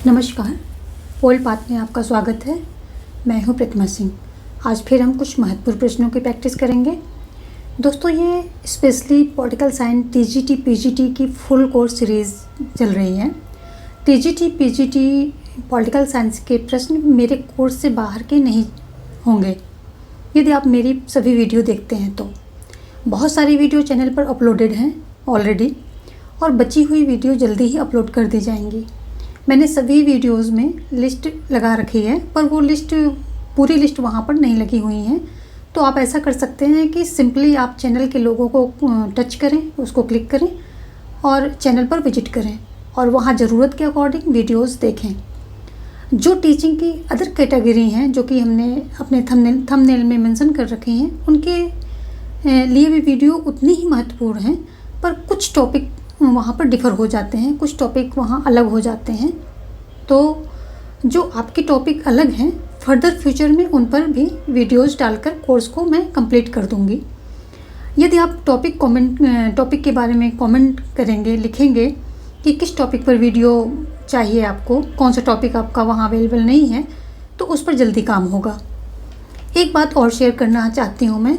नमस्कार, पोल पाथ में आपका स्वागत है। मैं हूं प्रतिमा सिंह। आज फिर हम कुछ महत्वपूर्ण प्रश्नों की प्रैक्टिस करेंगे। दोस्तों, ये specially political science TGT PGT की फुल कोर्स सीरीज़ चल रही है। टीजीटी पीजीटी पॉलिटिकल साइंस के प्रश्न मेरे कोर्स से बाहर के नहीं होंगे यदि आप मेरी सभी वीडियो देखते हैं तो। बहुत सारी वीडियो चैनल पर अपलोडेड हैं ऑलरेडी और बची हुई वीडियो जल्दी ही अपलोड कर दी जाएंगी। मैंने सभी वीडियोस में लिस्ट लगा रखी है, पर वो पूरी लिस्ट वहाँ पर नहीं लगी हुई है। तो आप ऐसा कर सकते हैं कि सिंपली आप चैनल के लोगों को टच करें, उसको क्लिक करें और चैनल पर विजिट करें और वहाँ ज़रूरत के अकॉर्डिंग वीडियोस देखें। जो टीचिंग की अदर कैटेगरी हैं जो कि हमने अपने थंबनेल में मेंशन कर रखी हैं, उनके लिए भी वीडियो उतनी ही महत्वपूर्ण हैं, पर कुछ टॉपिक वहाँ पर डिफ़र हो जाते हैं, कुछ टॉपिक वहाँ अलग हो जाते हैं। तो जो आपके टॉपिक अलग हैं, फर्दर फ्यूचर में उन पर भी वीडियोस डालकर कोर्स को मैं कंप्लीट कर दूँगी। यदि आप टॉपिक के बारे में कमेंट करेंगे, लिखेंगे कि किस टॉपिक पर वीडियो चाहिए आपको, कौन सा टॉपिक आपका वहाँ अवेलेबल नहीं है, तो उस पर जल्दी काम होगा। एक बात और शेयर करना चाहती हूँ मैं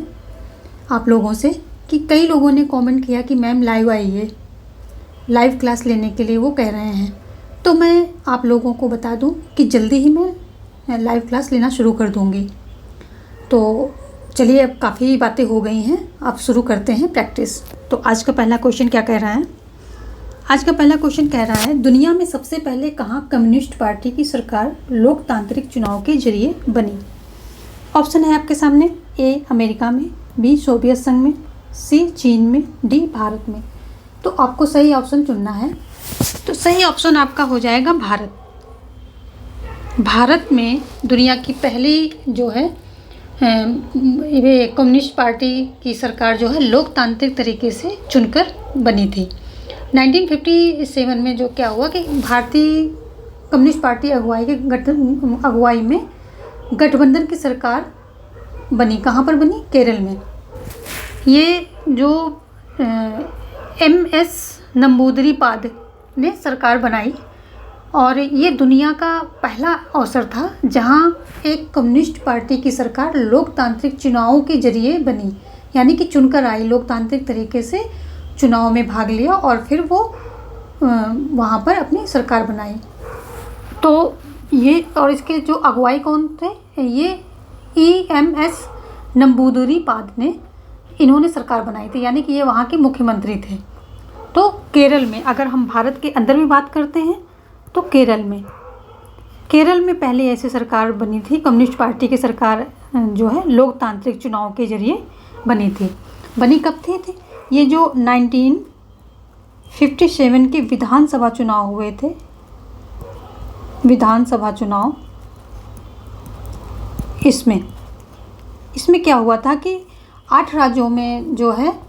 आप लोगों से कि कई लोगों ने कमेंट किया कि मैम लाइव आइए, लाइव क्लास लेने के लिए वो कह रहे हैं। तो मैं आप लोगों को बता दूं कि जल्दी ही मैं लाइव क्लास लेना शुरू कर दूंगी। तो चलिए, अब काफ़ी बातें हो गई हैं, अब शुरू करते हैं प्रैक्टिस। तो आज का पहला क्वेश्चन क्या कह रहा है? आज का पहला क्वेश्चन कह रहा है, दुनिया में सबसे पहले कहाँ कम्युनिस्ट पार्टी की सरकार लोकतांत्रिक चुनाव के जरिए बनी? ऑप्शन है आपके सामने। ए अमेरिका में, बी सोवियत संघ में, सी चीन में, डी भारत में। तो आपको सही ऑप्शन चुनना है। तो सही ऑप्शन आपका हो जाएगा भारत। भारत में दुनिया की पहली जो है ये कम्युनिस्ट पार्टी की सरकार जो है लोकतांत्रिक तरीके से चुनकर बनी थी। 1957 में जो क्या हुआ कि भारतीय कम्युनिस्ट पार्टी अगुवाई में गठबंधन की सरकार बनी। कहाँ पर बनी? केरल में। ये जो MS नंबूदरीपाद ने सरकार बनाई और ये दुनिया का पहला अवसर था जहां एक कम्युनिस्ट पार्टी की सरकार लोकतांत्रिक चुनावों के जरिए बनी, यानी कि चुनकर आई, लोकतांत्रिक तरीके से चुनाव में भाग लिया और फिर वो वहां पर अपनी सरकार बनाई। तो ये और इसके जो अगुवाई कौन थे? ये EMS नंबूदरीपाद ने इन्होंने सरकार बनाई थी, यानी कि ये वहाँ के मुख्यमंत्री थे। तो केरल में, अगर हम भारत के अंदर भी बात करते हैं तो केरल में पहले ऐसी सरकार बनी थी, कम्युनिस्ट पार्टी की सरकार जो है लोकतांत्रिक चुनाव के जरिए बनी थी। बनी कब थी? ये जो 1957 के विधानसभा चुनाव हुए थे, विधानसभा चुनाव, इसमें क्या हुआ था कि 8 राज्यों में जो है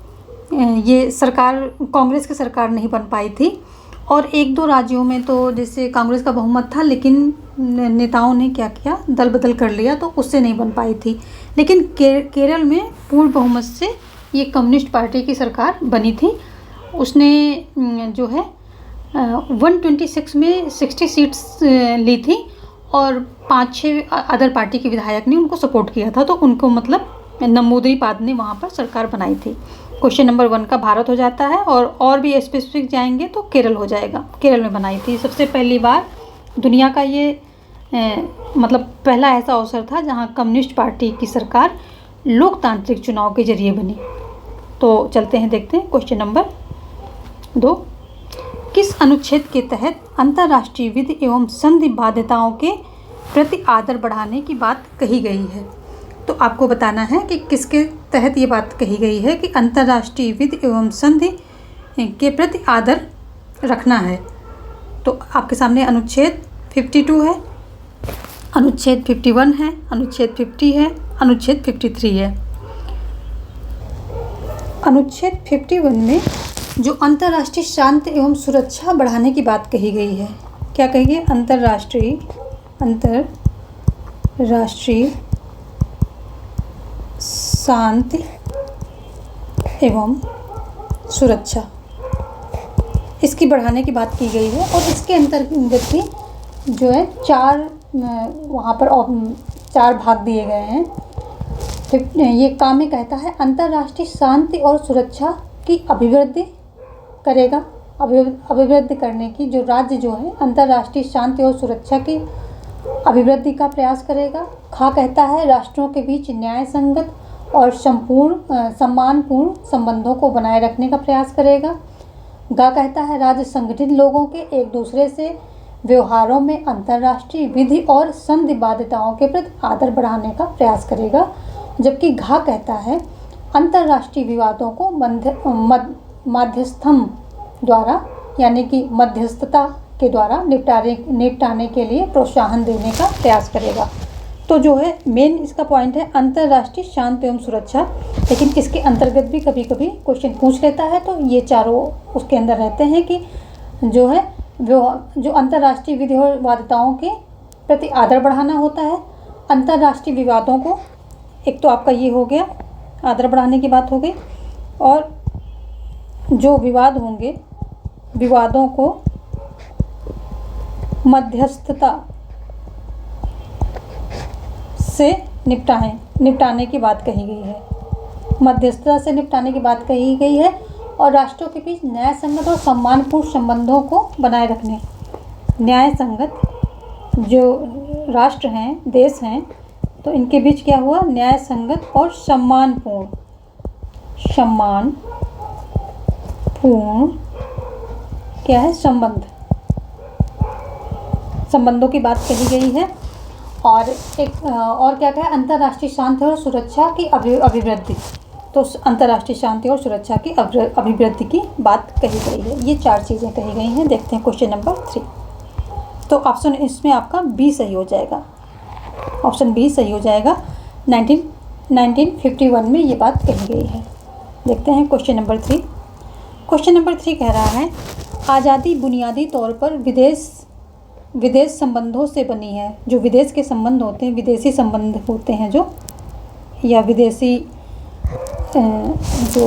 ये सरकार, कांग्रेस की सरकार नहीं बन पाई थी और 1-2 राज्यों में तो जैसे कांग्रेस का बहुमत था, लेकिन नेताओं ने क्या किया, दल बदल कर लिया, तो उससे नहीं बन पाई थी। लेकिन केरल में पूर्ण बहुमत से ये कम्युनिस्ट पार्टी की सरकार बनी थी। उसने जो है 126 में 60 सीट्स ली थी और 5-6 अदर पार्टी के विधायक ने उनको सपोर्ट किया था। तो उनको मतलब नंबूदरीपाद ने वहाँ पर सरकार बनाई थी। क्वेश्चन नंबर 1 का भारत हो जाता है और भी स्पेसिफिक जाएंगे तो केरल हो जाएगा। केरल में बनाई थी सबसे पहली बार। दुनिया का ये मतलब पहला ऐसा अवसर था जहाँ कम्युनिस्ट पार्टी की सरकार लोकतांत्रिक चुनाव के जरिए बनी। तो चलते हैं, देखते हैं क्वेश्चन नंबर 2। किस अनुच्छेद के तहत अंतर्राष्ट्रीय विधि एवं संधि बाध्यताओं के प्रति आदर बढ़ाने की बात कही गई है? तो आपको बताना है कि किसके तहत ये बात कही गई है कि अंतर्राष्ट्रीय विधि एवं संधि के प्रति आदर रखना है। तो आपके सामने अनुच्छेद 52 है, अनुच्छेद 51 है, अनुच्छेद 50 है, अनुच्छेद 53 है। अनुच्छेद 51 में जो अंतर्राष्ट्रीय शांति एवं सुरक्षा बढ़ाने की बात कही गई है, क्या कहिए? अंतर्राष्ट्रीय शांति एवं सुरक्षा, इसकी बढ़ाने की बात की गई है। और इसके अंतर्गत भी जो है वहाँ पर 4 भाग दिए गए हैं। तो ये काम में कहता है अंतर्राष्ट्रीय शांति और सुरक्षा की अभिवृद्धि करेगा। अभिवृद्धि करने की जो राज्य जो है अंतर्राष्ट्रीय शांति और सुरक्षा की अभिवृद्धि का प्रयास करेगा। खा कहता है राष्ट्रों के बीच न्याय संगत और सम्मानपूर्ण संबंधों को बनाए रखने का प्रयास करेगा। गा कहता है राज्य संगठित लोगों के एक दूसरे से व्यवहारों में अंतर्राष्ट्रीय विधि और संधि बाध्यताओं के प्रति आदर बढ़ाने का प्रयास करेगा। जबकि घा कहता है अंतर्राष्ट्रीय विवादों को मध्यस्थम द्वारा यानी कि मध्यस्थता के द्वारा निपटाने के लिए प्रोत्साहन देने का प्रयास करेगा। तो जो है मेन इसका पॉइंट है अंतर्राष्ट्रीय शांति एवं सुरक्षा, लेकिन इसके अंतर्गत भी कभी कभी क्वेश्चन पूछ लेता है। तो ये चारों उसके अंदर रहते हैं कि जो है जो अंतर्राष्ट्रीय विधि और बाध्यताओं के प्रति आदर बढ़ाना होता है। अंतर्राष्ट्रीय विवादों को, एक तो आपका ये हो गया आदर बढ़ाने की बात हो गई, और जो विवाद होंगे विवादों को मध्यस्थता से निपटाने की बात कही गई है। मध्यस्थता से निपटाने की बात कही गई है और राष्ट्रों के बीच न्याय संगत और सम्मानपूर्ण संबंधों को बनाए रखने। न्याय संगत जो राष्ट्र हैं, देश हैं, तो इनके बीच क्या हुआ, न्याय संगत और सम्मानपूर्ण क्या है, संबंधों की बात कही गई है। और एक और क्या कहा, अंतर्राष्ट्रीय शांति और सुरक्षा की अभिवृद्धि। तो अंतर्राष्ट्रीय शांति और सुरक्षा की अभिवृद्धि की बात कही गई है। ये 4 चीज़ें कही गई हैं। देखते हैं क्वेश्चन नंबर 3। तो ऑप्शन इसमें आपका बी सही हो जाएगा। ऑप्शन बी सही हो जाएगा। 1951 में ये बात कही गई है। देखते हैं क्वेश्चन नंबर 3। क्वेश्चन नंबर 3 कह रहा है आज़ादी बुनियादी तौर पर विदेश संबंधों से बनी है। जो विदेश के संबंध होते हैं, विदेशी संबंध होते हैं जो, या विदेशी जो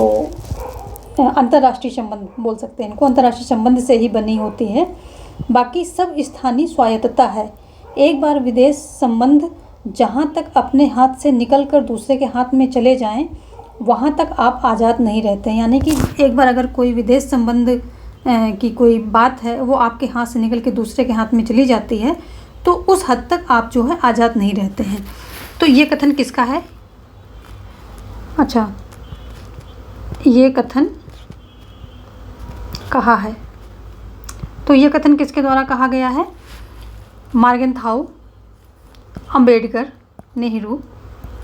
अंतर्राष्ट्रीय संबंध बोल सकते हैं इनको, अंतर्राष्ट्रीय संबंध से ही बनी होती है। बाकी सब स्थानीय स्वायत्तता है। एक बार विदेश संबंध जहाँ तक अपने हाथ से निकलकर दूसरे के हाथ में चले जाएं, वहाँ तक आप आज़ाद नहीं रहते। यानी कि एक बार अगर कोई विदेश संबंध की कोई बात है वो आपके हाथ से निकल के दूसरे के हाथ में चली जाती है, तो उस हद तक आप जो है आज़ाद नहीं रहते हैं। तो ये कथन किसका है? अच्छा, ये कथन कहा है, तो ये कथन किसके द्वारा कहा गया है? मार्गेंथाउ, अंबेडकर, नेहरू,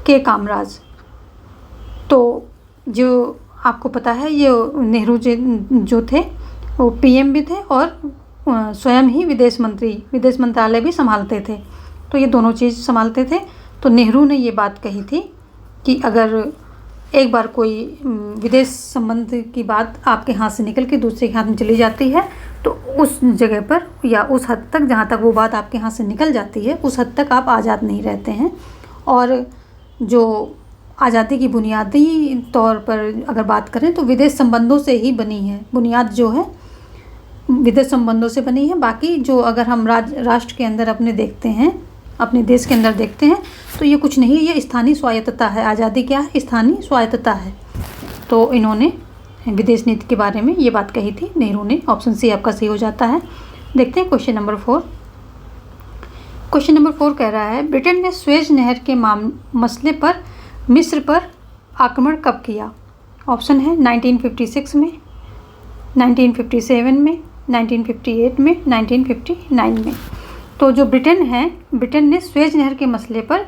के कामराज। तो जो आपको पता है ये नेहरू जो थे वो पीएम भी थे और स्वयं ही विदेश मंत्रालय भी संभालते थे। तो ये दोनों चीज़ संभालते थे। तो नेहरू ने ये बात कही थी कि अगर एक बार कोई विदेश संबंध की बात आपके हाथ से निकल के दूसरे के हाथ में चली जाती है, तो उस जगह पर या उस हद तक जहाँ तक वो बात आपके हाथ से निकल जाती है, उस हद तक आप आज़ाद नहीं रहते हैं। और जो आज़ादी की बुनियादी तौर पर अगर बात करें तो विदेश संबंधों से ही बनी है। बुनियाद जो है विदेश संबंधों से बनी है। बाकी जो अगर हम राष्ट्र के अंदर अपने देखते हैं, अपने देश के अंदर देखते हैं, तो ये कुछ नहीं, ये स्थानीय स्वायत्तता है। आज़ादी क्या है? स्थानीय स्वायत्तता है। तो इन्होंने विदेश नीति के बारे में ये बात कही थी, नेहरू ने। ऑप्शन सी आपका सही हो जाता है। देखते हैं क्वेश्चन नंबर 4। क्वेश्चन नंबर 4 कह रहा है ब्रिटेन ने स्वेज नहर के मसले पर मिस्र पर आक्रमण कब किया? ऑप्शन है 1956 में, 1957 में, 1958 में, 1959 में। तो जो ब्रिटेन है, ब्रिटेन ने स्वेज नहर के मसले पर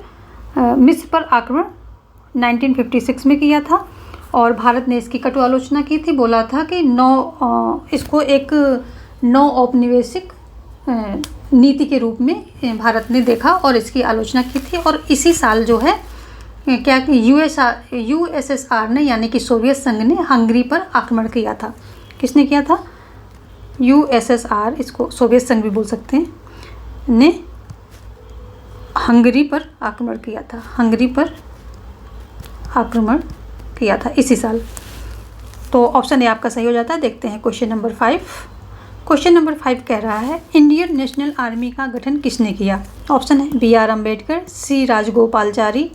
मिस्र पर आक्रमण 1956 में किया था और भारत ने इसकी कटु आलोचना की थी। बोला था कि इसको एक नौ औपनिवेशिक नीति के रूप में भारत ने देखा और इसकी आलोचना की थी। और इसी साल जो है क्या कि यूएसएसआर ने यानी कि सोवियत संघ ने हंगरी पर आक्रमण किया था। किसने किया था? यूएसएसआर, इसको सोवियत संघ भी बोल सकते हैं, ने हंगरी पर आक्रमण किया था। हंगरी पर आक्रमण किया था इसी साल। तो ऑप्शन ए आपका सही हो जाता है। देखते हैं क्वेश्चन नंबर 5। क्वेश्चन नंबर 5 कह रहा है इंडिया इंडियन नेशनल आर्मी का गठन किसने किया? ऑप्शन है बी आर अम्बेडकर, सी राजगोपालचारी,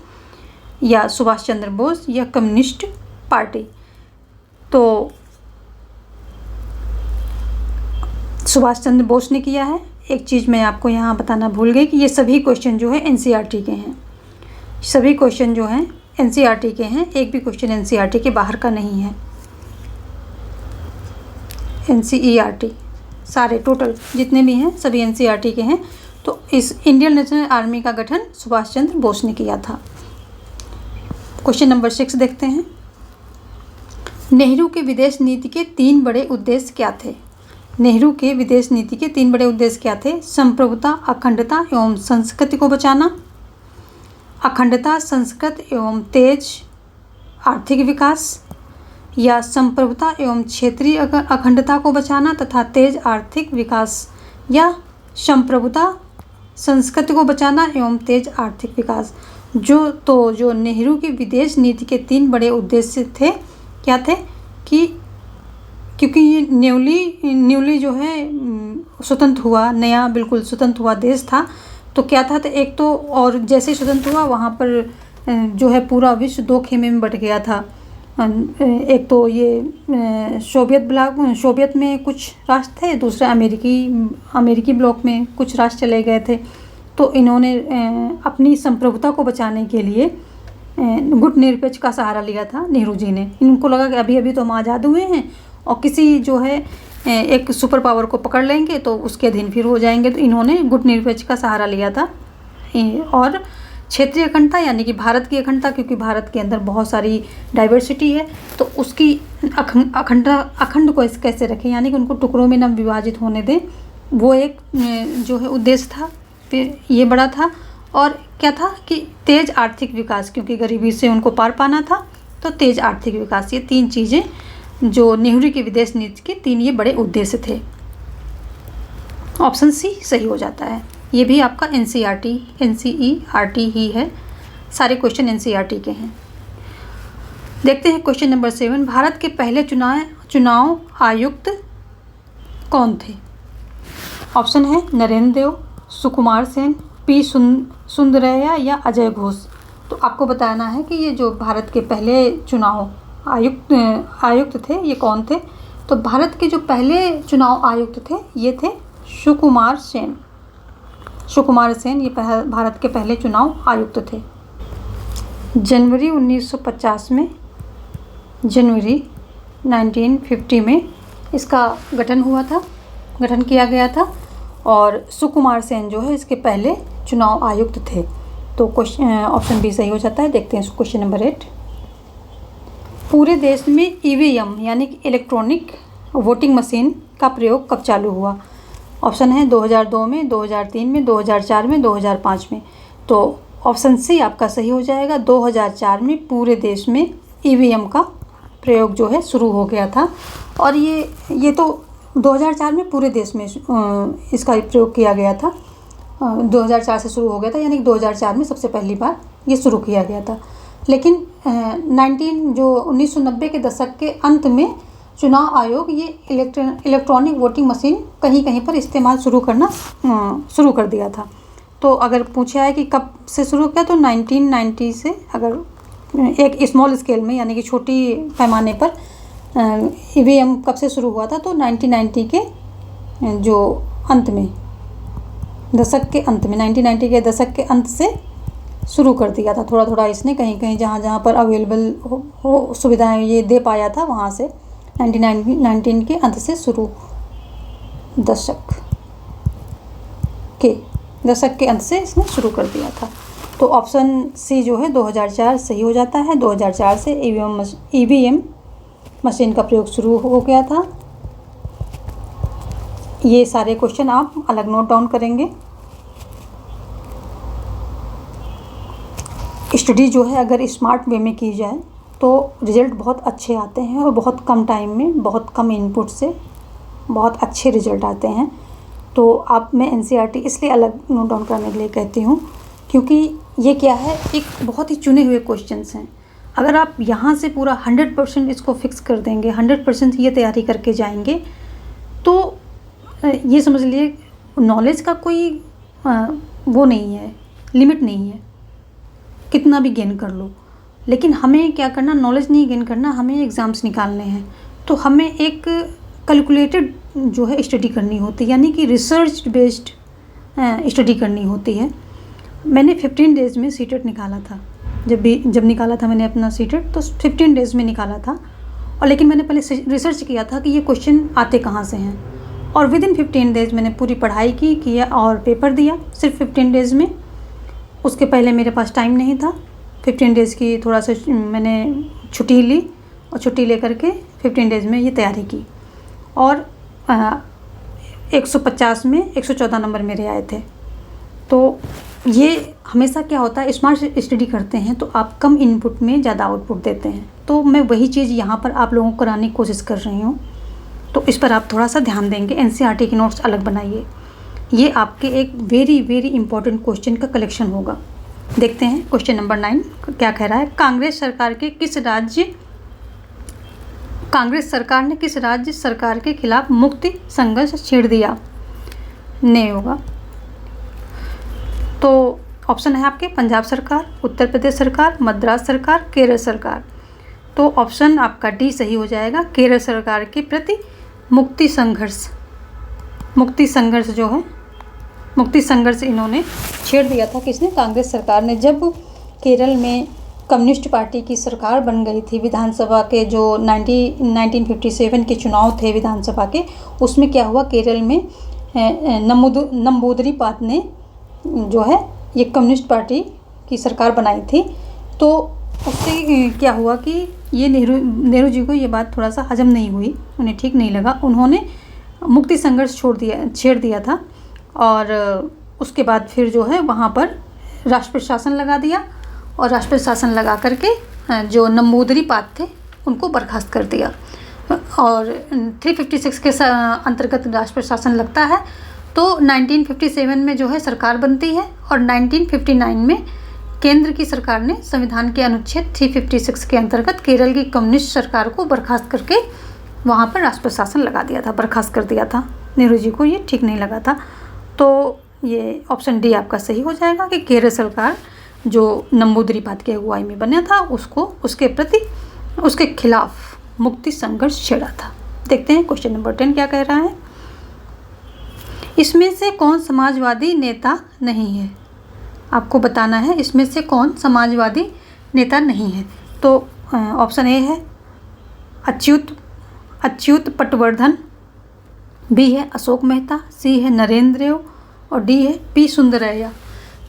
या सुभाष चंद्र बोस, या कम्युनिस्ट पार्टी। तो सुभाष चंद्र बोस ने किया है। एक चीज़ मैं आपको यहाँ बताना भूल गई कि ये सभी क्वेश्चन जो है एनसीईआरटी के हैं। सभी क्वेश्चन जो हैं एनसीईआरटी के हैं, एक भी क्वेश्चन एनसीईआरटी के बाहर का नहीं है। एनसीईआरटी सारे टोटल जितने भी हैं सभी एनसीईआरटी के हैं। तो इस इंडियन नेशनल आर्मी का गठन सुभाष चंद्र बोस ने किया था। क्वेश्चन नंबर 6 देखते हैं। नेहरू के विदेश नीति के 3 बड़े उद्देश्य क्या थे? नेहरू के विदेश नीति के 3 बड़े उद्देश्य क्या थे? संप्रभुता, अखंडता एवं संस्कृति को बचाना, अखंडता, संस्कृति एवं तेज आर्थिक विकास, या संप्रभुता एवं क्षेत्रीय अखंडता को बचाना तथा तेज आर्थिक विकास, या संप्रभुता, संस्कृति को बचाना एवं तेज आर्थिक विकास। जो नेहरू की विदेश नीति के 3 बड़े उद्देश्य थे क्या थे कि क्योंकि ये न्यूली जो है स्वतंत्र हुआ, नया बिल्कुल स्वतंत्र हुआ देश था, तो क्या था, तो एक तो और जैसे ही स्वतंत्र हुआ वहाँ पर जो है पूरा विश्व 2 खेमे में बट गया था। एक तो ये सोवियत में कुछ राष्ट्र थे, दूसरा अमेरिकी ब्लॉक में कुछ राष्ट्र चले गए थे। तो इन्होंने अपनी संप्रभुता को बचाने के लिए गुटनिरपेक्ष का सहारा लिया था नेहरू जी ने। इनको लगा कि अभी तो हम आज़ाद हुए हैं और किसी जो है एक सुपर पावर को पकड़ लेंगे तो उसके अधीन फिर हो जाएंगे, तो इन्होंने गुटनिरपेक्ष का सहारा लिया था। और क्षेत्रीय अखंडता यानी कि भारत की अखंडता, क्योंकि भारत के अंदर बहुत सारी डाइवर्सिटी है, तो उसकी अखंड को कैसे रखें, यानी कि उनको टुकड़ों में न विभाजित होने दें, वो एक जो है उद्देश्य था। फिर ये बड़ा था। और क्या था कि तेज आर्थिक विकास, क्योंकि गरीबी से उनको पार पाना था, तो तेज आर्थिक विकास, ये 3 चीज़ें जो नेहरू की विदेश नीति के 3 ये बड़े उद्देश्य थे। ऑप्शन सी सही हो जाता है। ये भी आपका एनसीईआरटी ही है। सारे क्वेश्चन एनसीईआरटी के हैं। देखते हैं क्वेश्चन नंबर 7। भारत के पहले चुनाव आयुक्त कौन थे? ऑप्शन है नरेंद्र देव, सुकुमार सेन, पी सुंदरैया, या अजय घोष। तो आपको बताना है कि ये जो भारत के पहले चुनाव आयुक्त थे ये कौन थे। तो भारत के जो पहले चुनाव आयुक्त थे ये थे सुकुमार सेन ये भारत के पहले चुनाव आयुक्त थे। जनवरी 1950 में, जनवरी 1950 में इसका गठन किया गया था और सुकुमार सेन जो है इसके पहले चुनाव आयुक्त थे। तो ऑप्शन बी सही हो जाता है। देखते हैं क्वेश्चन नंबर 8। पूरे देश में ईवीएम यानी कि इलेक्ट्रॉनिक वोटिंग मशीन का प्रयोग कब चालू हुआ? ऑप्शन है 2002 में, 2003 में, 2004 में, 2005 में। तो ऑप्शन सी आपका सही हो जाएगा। 2004 में पूरे देश में ईवीएम का प्रयोग जो है शुरू हो गया था। और ये तो 2004 में पूरे देश में इसका प्रयोग किया गया था। 2004 से शुरू हो गया था, यानी कि 2004 में सबसे पहली बार ये शुरू किया गया था। लेकिन 1990 के दशक के अंत में चुनाव आयोग ये इलेक्ट्रॉनिक वोटिंग मशीन कहीं पर इस्तेमाल शुरू कर दिया था। तो अगर पूछा है कि कब से शुरू किया, तो 1990 से, अगर एक स्मॉल स्केल में यानी कि छोटी पैमाने पर ईवीएम कब से शुरू हुआ था, तो 1990 के जो अंत में, दशक के अंत में, 1990 के दशक के अंत से शुरू कर दिया था। थोड़ा थोड़ा इसने कहीं जहाँ पर अवेलेबल हो सुविधाएं ये दे पाया था, वहाँ से 1919 के अंत से शुरू, दशक के अंत से इसने शुरू कर दिया था। तो ऑप्शन सी जो है 2004 सही हो जाता है। 2004 से ईवीएम मशीन का प्रयोग शुरू हो गया था। ये सारे क्वेश्चन आप अलग नोट डाउन करेंगे। स्टडी जो है अगर स्मार्ट वे में की जाए तो रिज़ल्ट बहुत अच्छे आते हैं और बहुत कम टाइम में, बहुत कम इनपुट से बहुत अच्छे रिज़ल्ट आते हैं। तो मैं एनसीईआरटी इसलिए अलग नोट डाउन करने के लिए कहती हूँ, क्योंकि ये क्या है, एक बहुत ही चुने हुए क्वेश्चंस हैं। अगर आप यहाँ से पूरा 100% इसको फिक्स कर देंगे, 100% ये तैयारी करके जाएंगे, तो ये समझ लिए नॉलेज का कोई वो नहीं है, लिमिट नहीं है, कितना भी गेन कर लो। लेकिन हमें क्या करना, नॉलेज नहीं गेन करना, हमें एग्ज़ाम्स निकालने हैं। तो हमें एक कैलकुलेटेड जो है स्टडी करनी होती है, यानी कि रिसर्च बेस्ड स्टडी करनी होती है। मैंने 15 डेज़ में सीटेट निकाला था। जब निकाला था मैंने अपना सीटेट, तो 15 डेज़ में निकाला था। और लेकिन मैंने पहले रिसर्च किया था कि ये क्वेश्चन आते कहाँ से हैं, और विद इन 15 डेज़ मैंने पूरी पढ़ाई किया और पेपर दिया, सिर्फ 15 डेज़ में। उसके पहले मेरे पास टाइम नहीं था। 15 डेज़ की थोड़ा सा मैंने छुट्टी ली, और छुट्टी लेकर के 15 डेज़ में ये तैयारी की, और 150 में 114 नंबर मेरे आए थे। तो ये हमेशा क्या होता है, स्मार्ट स्टडी करते हैं तो आप कम इनपुट में ज़्यादा आउटपुट देते हैं। तो मैं वही चीज़ यहाँ पर आप लोगों को कराने की कोशिश कर रही हूँ। तो इस पर आप थोड़ा सा ध्यान देंगे। एनसीईआरटी के नोट्स अलग बनाइए। ये आपके एक वेरी वेरी इंपॉर्टेंट क्वेश्चन का कलेक्शन होगा। देखते हैं क्वेश्चन नंबर 9 क्या कह रहा है। कांग्रेस सरकार ने किस राज्य सरकार के खिलाफ मुक्ति संघर्ष छेड़ दिया? नहीं होगा। तो ऑप्शन है आपके पंजाब सरकार, उत्तर प्रदेश सरकार, मद्रास सरकार, केरल सरकार। तो ऑप्शन आपका डी सही हो जाएगा। केरल सरकार के प्रति मुक्ति संघर्ष जो है, मुक्ति संघर्ष इन्होंने छेड़ दिया था। किसने? कांग्रेस सरकार ने। जब केरल में कम्युनिस्ट पार्टी की सरकार बन गई थी, विधानसभा के जो 1957 के चुनाव थे विधानसभा के, उसमें क्या हुआ, केरल में नंबूदरी पात ने जो है ये कम्युनिस्ट पार्टी की सरकार बनाई थी। तो उससे क्या हुआ कि ये नेहरू जी को ये बात थोड़ा सा हजम नहीं हुई, उन्हें ठीक नहीं लगा। उन्होंने मुक्ति संघर्ष छेड़ दिया था, और उसके बाद फिर जो है वहाँ पर राष्ट्रपति शासन लगा दिया, और राष्ट्रपति शासन लगा करके जो नंबूदरी पात थे उनको बर्खास्त कर दिया। और 356 के अंतर्गत राष्ट्रपति शासन लगता है। तो 1957 में जो है सरकार बनती है, और 1959 में केंद्र की सरकार ने संविधान के अनुच्छेद 356 के अंतर्गत केरल की कम्युनिस्ट सरकार को बर्खास्त करके वहाँ पर राष्ट्रपति शासन लगा दिया था, बर्खास्त कर दिया था। नेहरू जी को ये ठीक नहीं लगा था। तो ये ऑप्शन डी आपका सही हो जाएगा कि केरल सरकार जो नंबूदरी पात की अगुवाई में बना था, उसके खिलाफ मुक्ति संघर्ष छेड़ा था। देखते हैं क्वेश्चन नंबर 10 क्या कह रहा है। इसमें से कौन समाजवादी नेता नहीं है? आपको बताना है इसमें से कौन समाजवादी नेता नहीं है। तो ऑप्शन ए है अच्युत पटवर्धन, बी है अशोक मेहता, सी है नरेंद्र देव, और डी है पी सुंदरैया।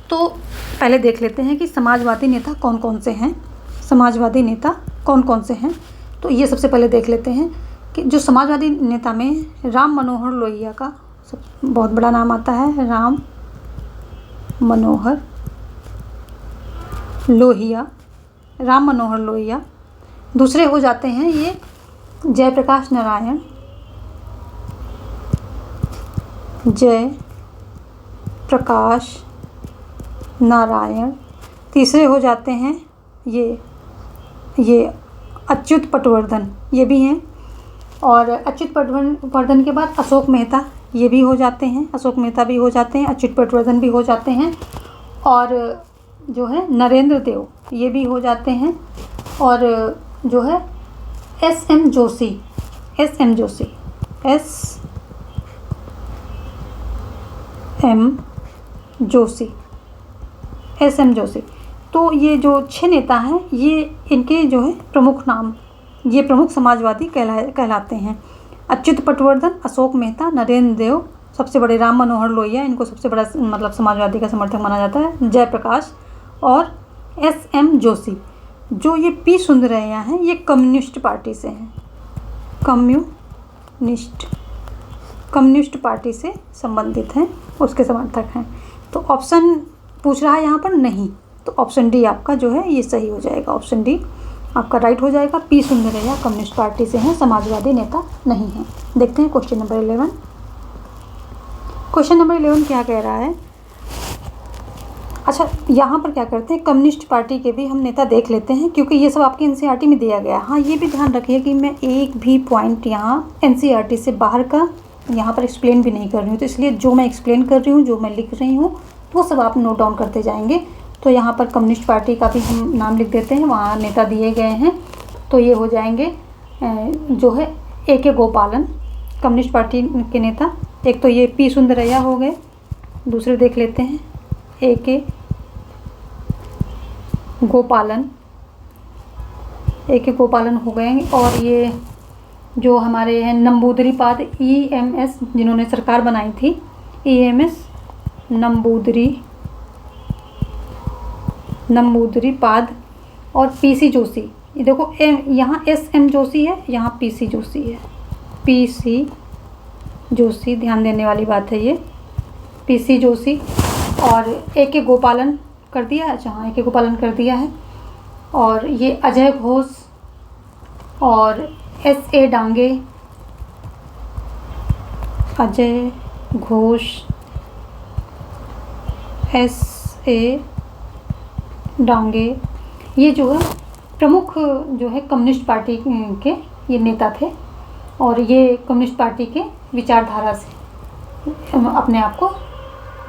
तो पहले देख लेते हैं कि समाजवादी नेता कौन कौन से हैं। तो ये सबसे पहले देख लेते हैं कि जो समाजवादी नेता में राम मनोहर लोहिया का बहुत बड़ा नाम आता है। राम मनोहर लोहिया। दूसरे हो जाते हैं ये जयप्रकाश नारायण। तीसरे हो जाते हैं ये अच्युत पटवर्धन, ये भी हैं। और अच्युत पटवर्धन के बाद अशोक मेहता, ये भी हो जाते हैं। अशोक मेहता भी हो जाते हैं, अच्युत पटवर्धन भी हो जाते हैं। और जो है नरेंद्र देव, ये भी हो जाते हैं। और जो है एस एम जोशी। तो ये जो 6 नेता हैं, ये इनके जो है ये प्रमुख समाजवादी कहलाते हैं। अच्युत पटवर्धन, अशोक मेहता, नरेंद्र देव, सबसे बड़े राम मनोहर लोहिया, इनको सबसे बड़ा मतलब समाजवादी का समर्थक माना जाता है। जयप्रकाश और एस एम जोशी। जो ये पी सुंदरैया हैं, ये कम्युनिस्ट पार्टी से हैं, कम्युनिस्ट पार्टी से संबंधित हैं, उसके समर्थक हैं। तो ऑप्शन पूछ रहा है यहाँ पर नहीं, तो ऑप्शन डी आपका जो है ये सही हो जाएगा। ऑप्शन डी आपका राइट हो जाएगा। पी सुंदरैया कम्युनिस्ट पार्टी से हैं, समाजवादी नेता नहीं हैं। देखते हैं क्वेश्चन नंबर 11। क्वेश्चन नंबर 11 क्या कह रहा है। अच्छा, यहाँ पर क्या करते हैं, कम्युनिस्ट पार्टी के भी हम नेता देख लेते हैं, क्योंकि ये सब आपके एनसीईआरटी में दिया गया है। हाँ, ये भी ध्यान रखिए कि मैं एक भी पॉइंट यहाँ एनसीईआरटी से बाहर का यहाँ पर एक्सप्लेन भी नहीं कर रही हूँ, तो इसलिए जो मैं एक्सप्लेन कर रही हूँ, जो मैं लिख रही हूँ, वो सब आप नोट डाउन करते जाएंगे। तो यहाँ पर कम्युनिस्ट पार्टी का भी हम नाम लिख देते हैं, वहाँ नेता दिए गए हैं। तो ये हो जाएंगे जो है A.K. गोपालन कम्युनिस्ट पार्टी के नेता। एक तो ये P. सुंदरैया हो गए, दूसरे देख लेते हैं A.K. गोपालन, A.K. गोपालन हो गए। और ये जो हमारे हैं नंबूदरीपाद EMS, जिन्होंने सरकार बनाई थी, EMS नंबूदरीपाद और PC जोशी। ये देखो यहाँ SM जोशी है, यहाँ PC जोशी है, PC जोशी, ध्यान देने वाली बात है ये, PC जोशी। और A.K. गोपालन कर दिया है, जहाँ A.K. गोपालन कर दिया है। और ये अजय घोष और S.A. डांगे, अजय घोष, S.A. डांगे, ये जो है प्रमुख जो है कम्युनिस्ट पार्टी के ये नेता थे। और ये कम्युनिस्ट पार्टी के विचारधारा से अपने आप को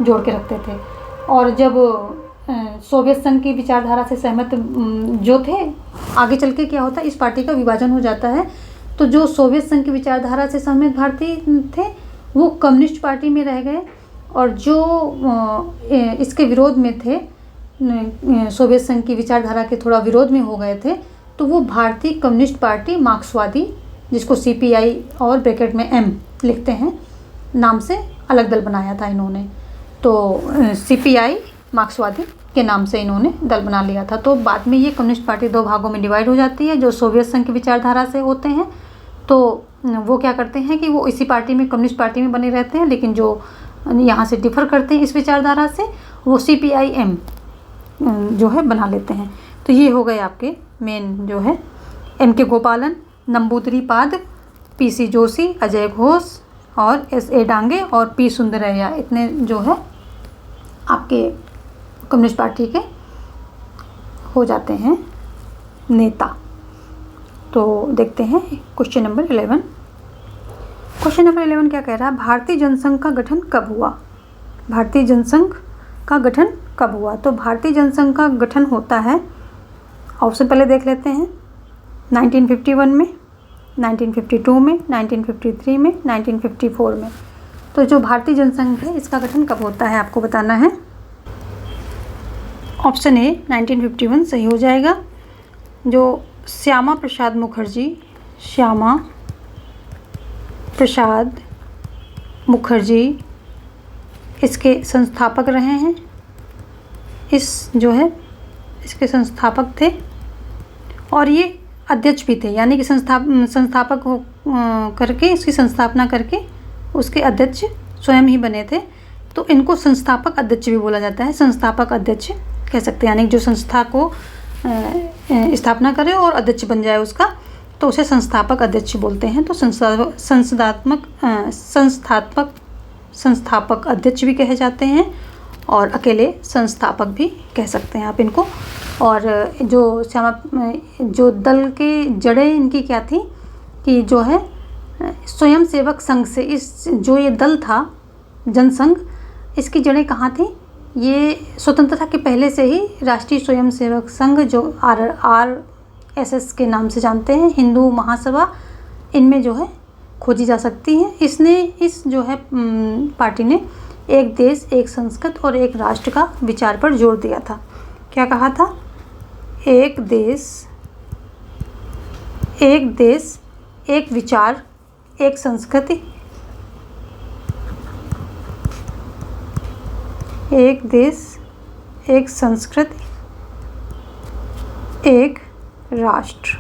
जोड़ के रखते थे। और जब सोवियत संघ की विचारधारा से सहमत जो थे, आगे चल के क्या होता है, इस पार्टी का विभाजन हो जाता है। तो जो सोवियत संघ की विचारधारा से सहमत भारतीय थे वो कम्युनिस्ट पार्टी में रह गए, और जो इसके विरोध में थे, सोवियत संघ की विचारधारा के थोड़ा विरोध में हो गए थे, तो वो भारतीय कम्युनिस्ट पार्टी मार्क्सवादी, जिसको CPI और ब्रैकेट में M लिखते हैं, नाम से अलग दल बनाया था इन्होंने। तो CPI मार्क्सवादी के नाम से इन्होंने दल बना लिया था। तो बाद में ये कम्युनिस्ट पार्टी दो भागों में डिवाइड हो जाती है। जो सोवियत संघ की विचारधारा से होते हैं तो वो क्या करते हैं कि वो इसी पार्टी में, कम्युनिस्ट पार्टी में बने रहते हैं, लेकिन जो यहाँ से डिफ़र करते हैं इस विचारधारा से, वो CPI M जो है बना लेते हैं। तो ये हो गए आपके मेन जो है M.K. गोपालन, नंबूदरीपाद, PC जोशी, अजय घोष और S.A. डांगे और P. सुंदरैया, इतने जो है आपके कम्युनिस्ट पार्टी के हो जाते हैं नेता। तो देखते हैं क्वेश्चन नंबर 11। क्वेश्चन नंबर 11 क्या कह रहा है, भारतीय जनसंघ का गठन कब हुआ? भारतीय जनसंघ का गठन कब हुआ? तो भारतीय जनसंघ का गठन होता है, ऑप्शन पहले देख लेते हैं, 1951 में, 1952 में, 1953 में, 1954 में। तो जो भारतीय जनसंघ है इसका गठन कब होता है आपको बताना है। ऑप्शन A 1951 सही हो जाएगा। जो श्यामा प्रसाद मुखर्जी इसके संस्थापक रहे हैं, इसके संस्थापक थे, और ये अध्यक्ष भी थे, यानी कि संस्थापक हो करके, इसकी संस्थापना करके उसके अध्यक्ष स्वयं ही बने थे। तो इनको संस्थापक अध्यक्ष भी बोला जाता है, संस्थापक अध्यक्ष कह सकते हैं, यानी जो संस्था को स्थापना करे और अध्यक्ष बन जाए उसका, तो उसे संस्थापक अध्यक्ष बोलते हैं। तो संस्थापक अध्यक्ष भी कहे जाते हैं, और अकेले संस्थापक भी कह सकते हैं आप इनको। और जो दल के जड़ें इनकी क्या थी कि जो है स्वयं सेवक संघ से, जो ये दल था जनसंघ, इसकी जड़ें कहाँ थी? ये स्वतंत्रता के पहले से ही राष्ट्रीय स्वयं सेवक संघ, जो RSS के नाम से जानते हैं, हिंदू महासभा, इनमें जो है खोजी जा सकती है। इस जो है पार्टी ने एक देश, एक संस्कृत और एक राष्ट्र का विचार पर जोर दिया था। क्या कहा था? एक देश, एक विचार, एक संस्कृति, एक देश, एक संस्कृति, एक राष्ट्र।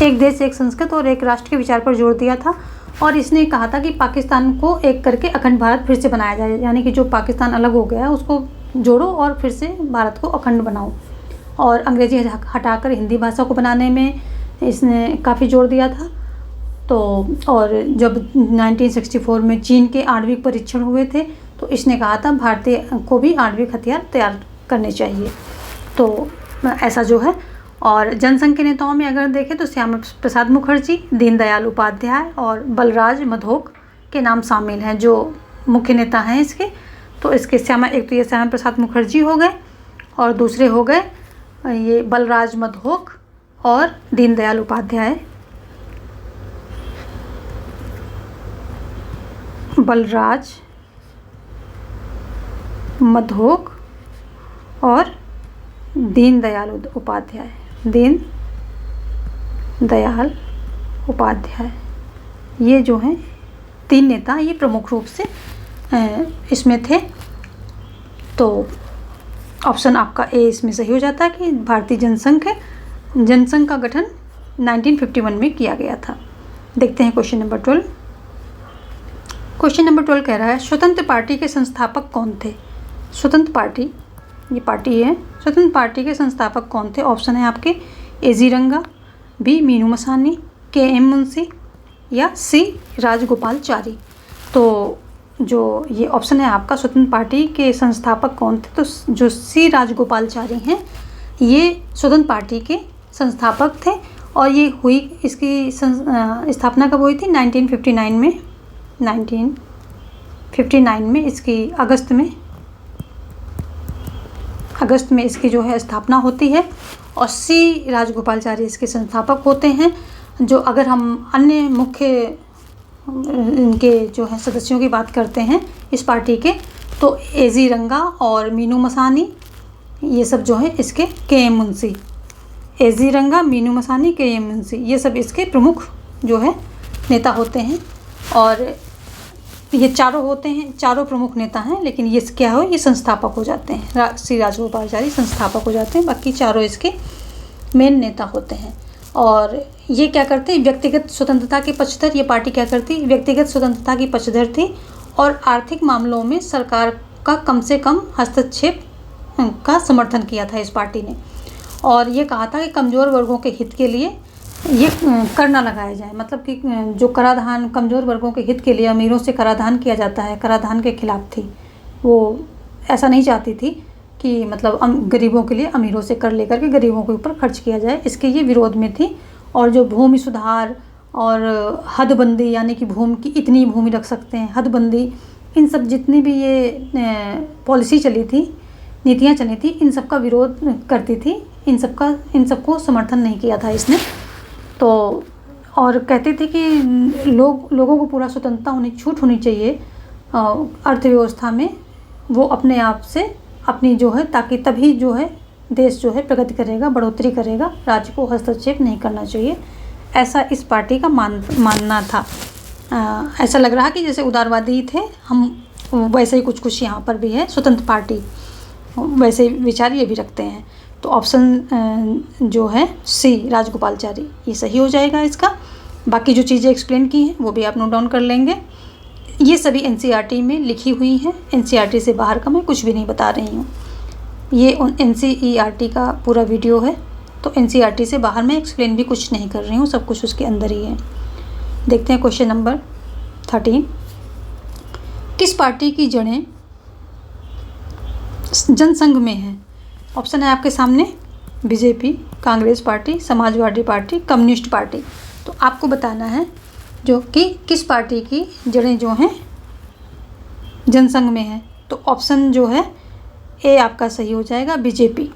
एक देश, एक संस्कृत और एक राष्ट्र के विचार पर जोर दिया था। और इसने कहा था कि पाकिस्तान को एक करके अखंड भारत फिर से बनाया जाए, यानी कि जो पाकिस्तान अलग हो गया है उसको जोड़ो और फिर से भारत को अखंड बनाओ। और अंग्रेजी हटाकर हिंदी भाषा को बनाने में इसने काफ़ी जोर दिया था। तो और जब 1964 में चीन के आणविक परीक्षण हुए थे तो इसने कहा था भारतीय को भी आणविक हथियार तैयार करने चाहिए। तो ऐसा जो है और जनसंघ के नेताओं में अगर देखें तो श्यामा प्रसाद मुखर्जी, दीनदयाल उपाध्याय और बलराज मधोक के नाम शामिल हैं जो मुख्य नेता हैं इसके। तो इसके एक तो ये श्यामा प्रसाद मुखर्जी हो गए और दूसरे हो गए ये बलराज मधोक और दीनदयाल उपाध्याय। बलराज मधोक और दीनदयाल उपाध्याय। दीनदयाल उपाध्याय ये जो हैं 3 नेता ये प्रमुख रूप से इसमें थे। तो ऑप्शन आपका ए इसमें सही हो जाता है कि भारतीय जनसंघ का गठन 1951 में किया गया था। देखते हैं क्वेश्चन नंबर 12। क्वेश्चन नंबर 12 कह रहा है स्वतंत्र पार्टी के संस्थापक कौन थे? स्वतंत्र पार्टी ये पार्टी है, स्वतंत्र पार्टी के संस्थापक कौन थे? ऑप्शन है आपके A.G. रंगा, बी मीनू मसानी, K.M. मुंशी या सी राजगोपालचारी। तो जो ये ऑप्शन है आपका स्वतंत्र पार्टी के संस्थापक कौन थे, तो जो सी राजगोपालचारी हैं ये स्वतंत्र पार्टी के संस्थापक थे। और ये हुई इसकी स्थापना कब हुई थी? 1959 में। 1959 में इसकी अगस्त में इसकी जो है स्थापना होती है। और सी राजगोपालचारी इसके संस्थापक होते हैं। जो अगर हम अन्य मुख्य इनके जो है सदस्यों की बात करते हैं इस पार्टी के, तो A.G. रंगा और मीनू मसानी ये सब जो है इसके K.M. मुंशी। A.G. रंगा, मीनू मसानी, K.M. मुंशी ये सब इसके प्रमुख जो है नेता होते हैं। और ये चारों होते हैं, चारों प्रमुख नेता हैं, लेकिन ये क्या हो, ये संस्थापक हो जाते हैं। सी राजगोपालचारी संस्थापक हो जाते हैं, बाकी चारों इसके मेन नेता होते हैं। और ये क्या करते हैं? व्यक्तिगत स्वतंत्रता के पक्षधर। ये पार्टी क्या करती? व्यक्तिगत स्वतंत्रता की पक्षधर थी और आर्थिक मामलों में सरकार का कम से कम हस्तक्षेप का समर्थन किया था इस पार्टी ने। और ये कहा था कि कमज़ोर वर्गों के हित के लिए ये कर ना लगाया जाए। मतलब कि जो कराधान कमज़ोर वर्गों के हित के लिए अमीरों से कराधान किया जाता है, कराधान के खिलाफ थी। वो ऐसा नहीं चाहती थी कि मतलब गरीबों के लिए अमीरों से कर लेकर के गरीबों के ऊपर खर्च किया जाए, इसके ये विरोध में थी। और जो भूमि सुधार और हदबंदी, यानी कि भूमि की इतनी भूमि रख सकते हैं, हदबंदी, इन सब जितनी भी ये पॉलिसी चली थी, नीतियाँ चली थी, इन सब का विरोध करती थी। इन सबको समर्थन नहीं किया था इसने। तो और कहते थे कि लोगों को पूरा स्वतंत्रता छूट होनी चाहिए अर्थव्यवस्था में, वो अपने आप से अपनी जो है, ताकि तभी जो है देश जो है प्रगति करेगा, बढ़ोतरी करेगा, राज्य को हस्तक्षेप नहीं करना चाहिए, ऐसा इस पार्टी का मानना था। ऐसा लग रहा कि जैसे उदारवादी थे हम, वैसे ही कुछ यहाँ पर भी है। स्वतंत्र पार्टी वैसे विचार ये भी रखते हैं। तो ऑप्शन जो है सी राजगोपालचारी ये सही हो जाएगा इसका। बाकी जो चीज़ें एक्सप्लेन की हैं वो भी आप नोट डाउन कर लेंगे। ये सभी NCERT में लिखी हुई हैं, NCERT से बाहर का मैं कुछ भी नहीं बता रही हूँ। ये NCERT का पूरा वीडियो है, तो NCERT से बाहर मैं एक्सप्लेन भी कुछ नहीं कर रही हूँ, सब कुछ उसके अंदर ही है। देखते हैं क्वेश्चन नंबर 13। किस पार्टी की जड़ें जनसंघ में हैं? ऑप्शन है आपके सामने BJP, Congress party, Samajwadi party, communist party. तो आपको बताना है जो कि किस पार्टी की जड़ें जो हैं जनसंघ में हैं। तो ऑप्शन जो है ए आपका सही हो जाएगा, BJP।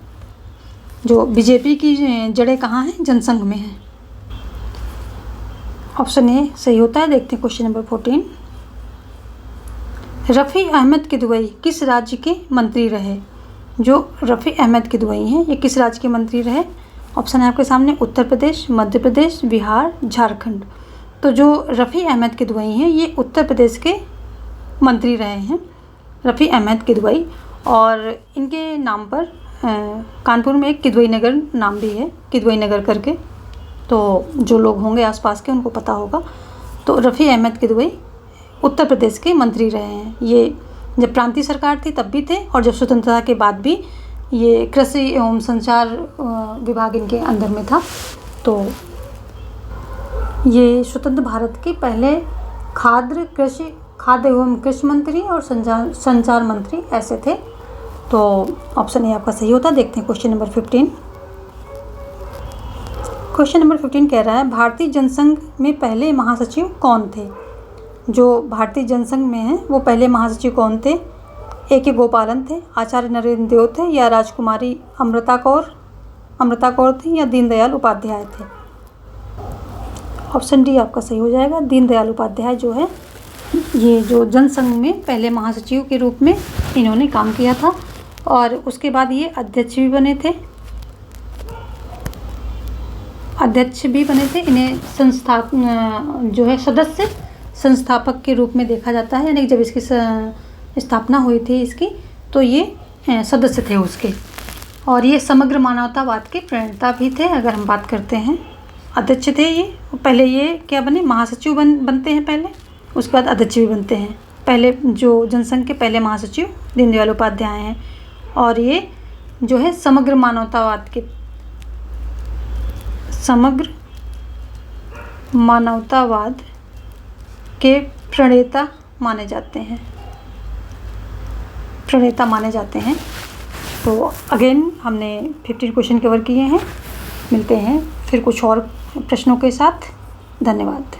जो BJP की जड़ें कहाँ हैं? जनसंघ में हैं। ऑप्शन ए सही होता है। देखते हैं क्वेश्चन नंबर 14। रफ़ी अहमद किदवई किस राज्य के मंत्री रहे? जो रफ़ी अहमद किदवई हैं ये किस राज्य के मंत्री रहे? ऑप्शन है आपके सामने उत्तर प्रदेश, मध्य प्रदेश, बिहार, झारखंड। तो जो रफ़ी अहमद किदवई हैं ये उत्तर प्रदेश के मंत्री रहे हैं, रफ़ी अहमद किदवई। और इनके नाम पर कानपुर में एक किदवई नगर नाम भी है, किदवई नगर करके। तो जो लोग होंगे आसपास के उनको पता होगा। तो रफ़ी अहमद किदवई उत्तर प्रदेश के मंत्री रहे हैं। ये जब प्रांतीय सरकार थी तब भी थे, और जब स्वतंत्रता के बाद भी ये कृषि एवं संचार विभाग इनके अंदर में था। तो ये स्वतंत्र भारत के पहले खाद्य एवं कृषि मंत्री और संचार मंत्री ऐसे थे। तो ऑप्शन ए आपका सही होता है। देखते हैं क्वेश्चन नंबर 15। क्वेश्चन नंबर 15 कह रहा है भारतीय जनसंघ में पहले महासचिव कौन थे। जो भारतीय जनसंघ में हैं वो पहले महासचिव कौन थे। ए के गोपालन थे, आचार्य नरेंद्र देव थे, या राजकुमारी अमृता कौर थी, या दीनदयाल उपाध्याय थे। ऑप्शन डी आपका सही हो जाएगा। दीनदयाल उपाध्याय जो है ये जो जनसंघ में पहले महासचिव के रूप में इन्होंने काम किया था और उसके बाद ये अध्यक्ष भी बने थे। इन्हें जो है सदस्य संस्थापक के रूप में देखा जाता है, यानी कि जब इसकी स्थापना हुई थी इसकी तो ये सदस्य थे उसके। और ये समग्र मानवतावाद के प्रणेता भी थे। अगर हम बात करते हैं अध्यक्ष थे ये, पहले ये क्या बने महासचिव बनते हैं पहले, उसके बाद अध्यक्ष भी बनते हैं। पहले जो जनसंघ के पहले महासचिव दीनदयाल उपाध्याय हैं और ये जो है समग्र मानवतावाद के प्रणेता माने जाते हैं। तो अगेन हमने 15 क्वेश्चन कवर किए हैं। मिलते हैं फिर कुछ और प्रश्नों के साथ। धन्यवाद।